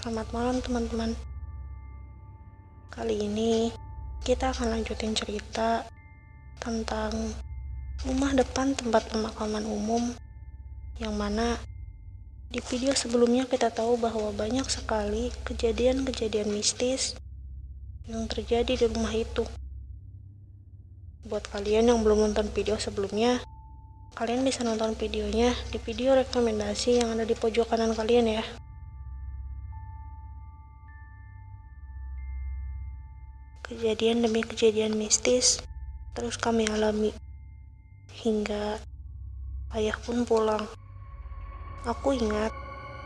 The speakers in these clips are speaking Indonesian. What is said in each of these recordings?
Selamat malam teman-teman. Kali ini kita akan lanjutin cerita tentang rumah depan tempat pemakaman umum, yang mana di video sebelumnya kita tahu bahwa banyak sekali kejadian-kejadian mistis yang terjadi di rumah itu. Buat kalian yang belum nonton video sebelumnya, kalian bisa nonton videonya di video rekomendasi yang ada di pojok kanan kalian ya. Kejadian demi kejadian mistis terus kami alami, hingga ayah pun pulang. Aku ingat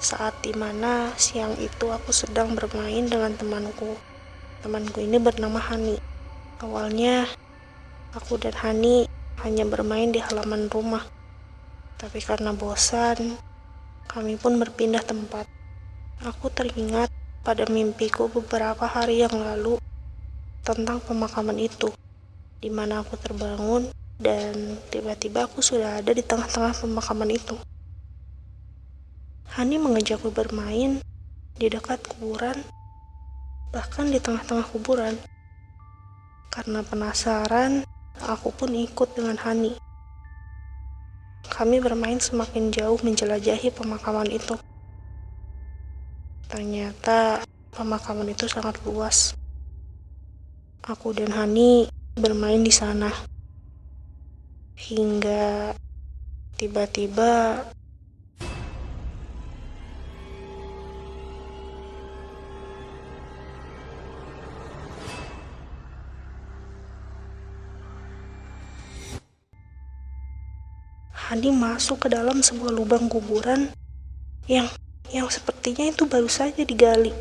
saat dimana siang itu aku sedang bermain dengan temanku. Temanku ini bernama Hani. Awalnya aku dan Hani hanya bermain di halaman rumah, tapi karena bosan, kami pun berpindah tempat. Aku teringat pada mimpiku beberapa hari yang lalu tentang pemakaman itu, di mana aku terbangun dan tiba-tiba aku sudah ada di tengah-tengah pemakaman itu. Hani mengajakku bermain di dekat kuburan, bahkan di tengah-tengah kuburan. Karena penasaran, aku pun ikut dengan Hani. Kami bermain semakin jauh menjelajahi pemakaman itu. Ternyata pemakaman itu sangat luas. Aku dan Hani bermain di sana, hingga tiba-tiba Hani masuk ke dalam sebuah lubang kuburan yang sepertinya itu baru saja digali.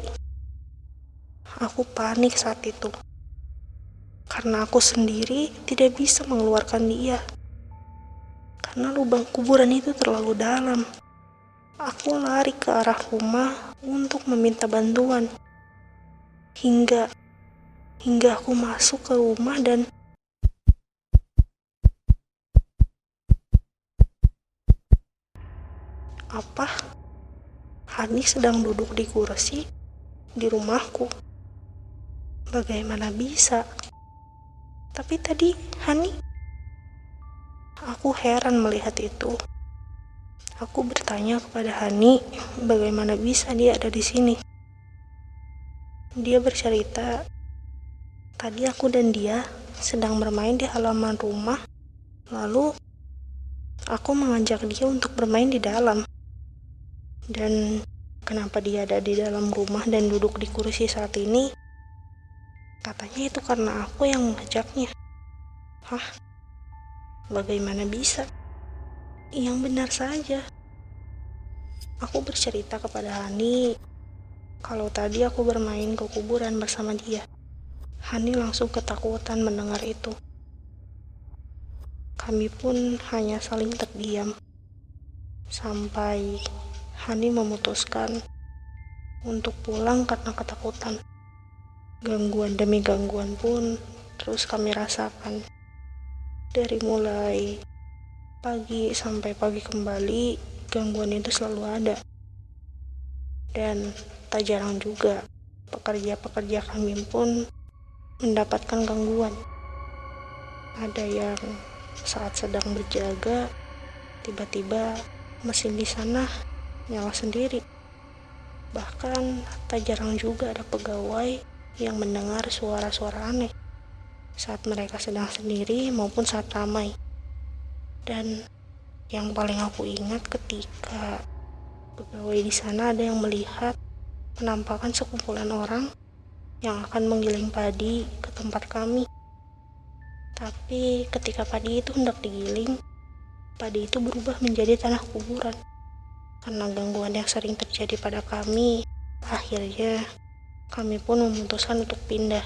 Aku panik saat itu, karena aku sendiri tidak bisa mengeluarkan dia, karena lubang kuburan itu terlalu dalam. Aku lari ke arah rumah untuk meminta bantuan, hingga aku masuk ke rumah dan Hani sedang duduk di kursi di rumahku. Bagaimana bisa? Tapi tadi Hani, aku heran melihat itu. Aku bertanya kepada Hani, bagaimana bisa dia ada di sini. Dia bercerita, tadi aku dan dia sedang bermain di halaman rumah, lalu aku mengajak dia untuk bermain di dalam. Dan kenapa dia ada di dalam rumah dan duduk di kursi saat ini? Katanya itu karena aku yang mengajaknya. Hah? Bagaimana bisa? Yang benar saja. Aku bercerita kepada Hani kalau tadi aku bermain ke kuburan bersama dia. Hani langsung ketakutan mendengar itu. Kami pun hanya saling terdiam, sampai Hani memutuskan untuk pulang karena ketakutan. Gangguan demi gangguan pun terus kami rasakan. Dari mulai pagi sampai pagi kembali, gangguan itu selalu ada. Dan tak jarang juga pekerja-pekerja kami pun mendapatkan gangguan. Ada yang saat sedang berjaga, tiba-tiba mesin di sana nyala sendiri. Bahkan tak jarang juga ada pegawai yang mendengar suara-suara aneh saat mereka sedang sendiri maupun saat ramai. Dan yang paling aku ingat ketika pegawai di sana ada yang melihat penampakan sekumpulan orang yang akan menggiling padi ke tempat kami. Tapi ketika padi itu hendak digiling, padi itu berubah menjadi tanah kuburan. Karena gangguan yang sering terjadi pada kami, akhirnya kami pun memutuskan untuk pindah.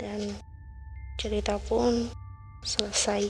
Dan cerita pun selesai.